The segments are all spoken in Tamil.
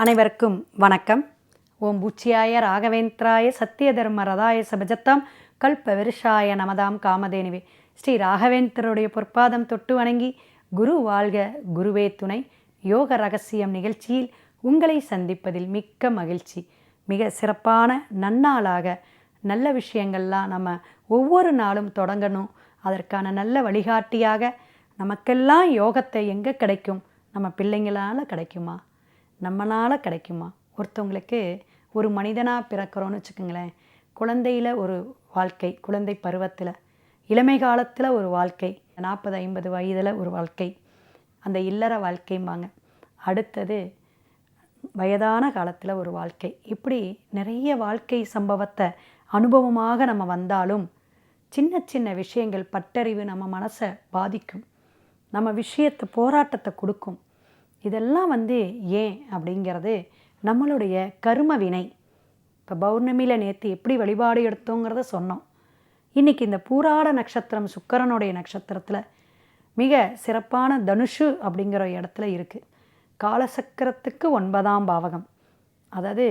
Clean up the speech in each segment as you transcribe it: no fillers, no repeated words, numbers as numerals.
அனைவருக்கும் வணக்கம். ஓம் பூச்சியாய ராகவேந்திராய சத்திய தர்ம ரதாய சபஜத்தாம் கல்ப விருஷாய நமதாம் காமதேனுவே. ஸ்ரீ ராகவேந்திரருடைய பொற்பாதம் தொட்டு வணங்கி குரு வாழ்க குருவே துணை யோக ரகசியம் நிகழ்ச்சியில் உங்களை சந்திப்பதில் மிக்க மகிழ்ச்சி. மிக சிறப்பான நன்னாளாக நல்ல விஷயங்கள்லாம் நம்ம ஒவ்வொரு நாளும் தொடங்கணும். அதற்கான நல்ல வழிகாட்டியாக நமக்கெல்லாம் யோகத்தை எங்கே கிடைக்கும்? நம்ம பிள்ளைங்களால் கிடைக்குமா? நம்மளால் கிடைக்குமா? ஒருத்தவங்களுக்கு ஒரு மனிதனாக பிறக்கிறோன்னு வச்சுக்கோங்களேன். குழந்தையில் ஒரு வாழ்க்கை, குழந்தை பருவத்தில், இளமை காலத்தில் ஒரு வாழ்க்கை, 40-50 வயதில் ஒரு வாழ்க்கை, அந்த இல்லற வாழ்க்கைம்பாங்க. அடுத்தது வயதான காலத்தில் ஒரு வாழ்க்கை. இப்படி நிறைய வாழ்க்கை சம்பவத்தை அனுபவமாக நம்ம வந்தாலும் சின்ன சின்ன விஷயங்கள் பட்டறிவு நம்ம மனசை பாதிக்கும், நம்ம விஷயத்தை போராட்டத்தை கொடுக்கும். இதெல்லாம் ஏன் அப்படிங்கிறது நம்மளுடைய கர்ம வினை. இப்போ பௌர்ணமியில் நேற்று எப்படி வழிபாடு எடுத்தோங்கிறத சொன்னோம். இன்றைக்கி இந்த பூராட நட்சத்திரம் சுக்கிரனுடைய நட்சத்திரத்தில் மிக சிறப்பான தனுஷு அப்படிங்கிற இடத்துல இருக்குது. காலசக்கரத்துக்கு 9ஆம் பாவகம், அதாவது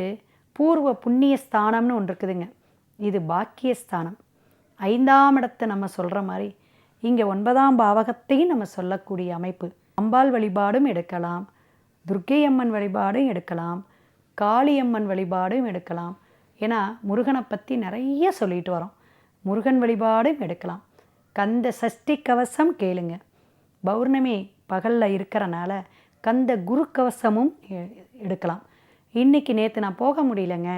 பூர்வ புண்ணிய ஸ்தானம்னு ஒன்று இருக்குதுங்க. இது பாக்கியஸ்தானம். 5ஆம் இடத்தை நம்ம சொல்கிற மாதிரி இங்கே 9ஆம் பாவகத்தையும் நம்ம சொல்லக்கூடிய அமைப்பு. அம்பாள் வழிபாடும் எடுக்கலாம், துர்க்கையம்மன் வழிபாடும் எடுக்கலாம், காளியம்மன் வழிபாடும் எடுக்கலாம். ஏன்னா முருகனை பற்றி நிறைய சொல்லிட்டு வரோம். முருகன் வழிபாடும் எடுக்கலாம். கந்த சஷ்டி கவசம் கேளுங்க. பௌர்ணமி பகலில் இருக்கிறனால கந்த குரு கவசமும் எடுக்கலாம். இன்றைக்கி நேற்று நான் போக முடியலைங்க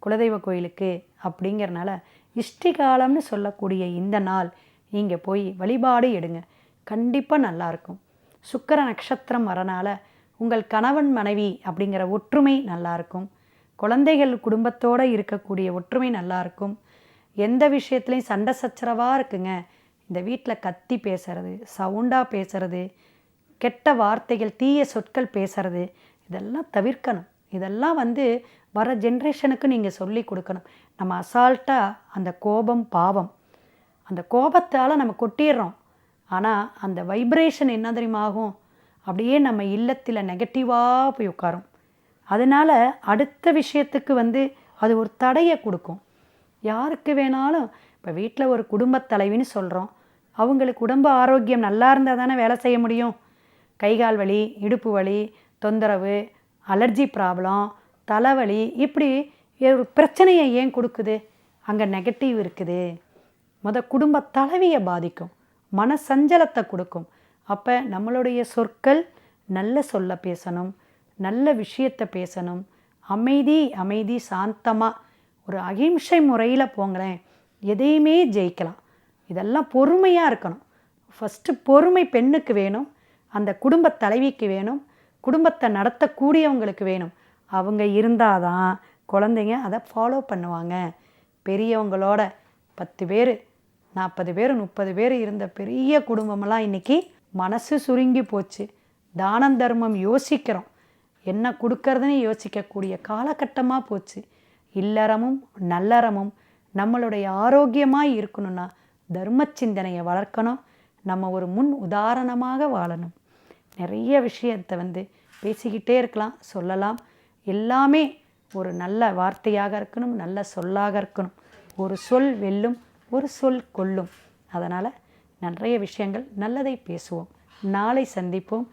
குலதெய்வ கோயிலுக்கு அப்படிங்கிறனால இஷ்டிகாலம்னு சொல்லக்கூடிய இந்த நாள் இங்கே போய் வழிபாடு எடுங்க. கண்டிப்பாக நல்லாயிருக்கும். சுக்கிர நட்சத்திரம் வரனால உங்கள் கணவன் மனைவி அப்படிங்கிற ஒற்றுமை நல்லாயிருக்கும். குழந்தைகள் குடும்பத்தோடு இருக்கக்கூடிய ஒற்றுமை நல்லாயிருக்கும். எந்த விஷயத்துலையும் சண்டை சச்சரவாக இருக்குங்க. இந்த வீட்டில் கத்தி பேசுறது, சவுண்டாக பேசுறது, கெட்ட வார்த்தைகள், தீய சொற்கள் பேசுறது, இதெல்லாம் தவிர்க்கணும். இதெல்லாம் வர ஜென்ரேஷனுக்கு நீங்கள் சொல்லி கொடுக்கணும். நம்ம அசால்ட்டாக அந்த கோபம் பாவம், அந்த கோபத்தால் நம்ம கொட்டிடுறோம். ஆனால் அந்த வைப்ரேஷன் என்ன தெரியுமா ஆகும்? அப்படியே நம்ம இல்லத்தில் நெகட்டிவாக போய் உட்காரும். அதனால் அடுத்த விஷயத்துக்கு அது ஒரு தடையை கொடுக்கும். யாருக்கு வேணாலும் இப்போ வீட்டில் ஒரு குடும்பத் தலைவின்னு சொல்கிறோம். அவங்களுக்கு உடம்பு ஆரோக்கியம் நல்லா இருந்தால் தானே வேலை செய்ய முடியும். கைகால் வலி, இடுப்பு வலி, தொந்தரவு, அலர்ஜி ப்ராப்ளம், தலைவலி, இப்படி ஒரு பிரச்சனையை ஏன் கொடுக்குது? அங்கே நெகட்டிவ் இருக்குது. குடும்ப தலைவியை பாதிக்கும், மன சஞ்சலத்தை கொடுக்கும். அப்போ நம்மளுடைய சொற்கள் நல்ல சொல்ல பேசணும், நல்ல விஷயத்தை பேசணும். அமைதி அமைதி சாந்தமாக ஒரு அகிம்சை முறையில் போங்களேன், எதையுமே ஜெயிக்கலாம். இதெல்லாம் பொறுமையாக இருக்கணும். ஃபஸ்ட்டு பொறுமை பெண்ணுக்கு வேணும், அந்த குடும்ப தலைவிக்கு வேணும், குடும்பத்தை நடத்தக்கூடியவங்களுக்கு வேணும். அவங்க இருந்தால் தான் குழந்தைங்க அதை ஃபாலோ பண்ணுவாங்க. பெரியவங்களோட 10 பேர் 40 பேர் 30 பேர் இருந்த பெரிய குடும்பமெல்லாம் இன்றைக்கி மனசு சுருங்கி போச்சு. தானம் தர்மம் யோசிக்கிறோம், என்ன கொடுக்கறதுன்னு யோசிக்கக்கூடிய காலகட்டமாக போச்சு. இல்லறமும் நல்லறமும் நம்மளுடைய ஆரோக்கியமாக இருக்கணும்னா தர்ம சிந்தனையை வளர்க்கணும். நம்ம ஒரு முன் உதாரணமாக வாழணும். நிறைய விஷயத்தை பேசிக்கிட்டே இருக்கலாம், சொல்லலாம். எல்லாமே ஒரு நல்ல வார்த்தையாக இருக்கணும், நல்ல சொல்லாக இருக்கணும். ஒரு சொல் வெல்லும், ஒரு சொல் கொல்லும். அதனால் நிறைய விஷயங்கள் நல்லதை பேசுவோம். நாளை சந்திப்போம்.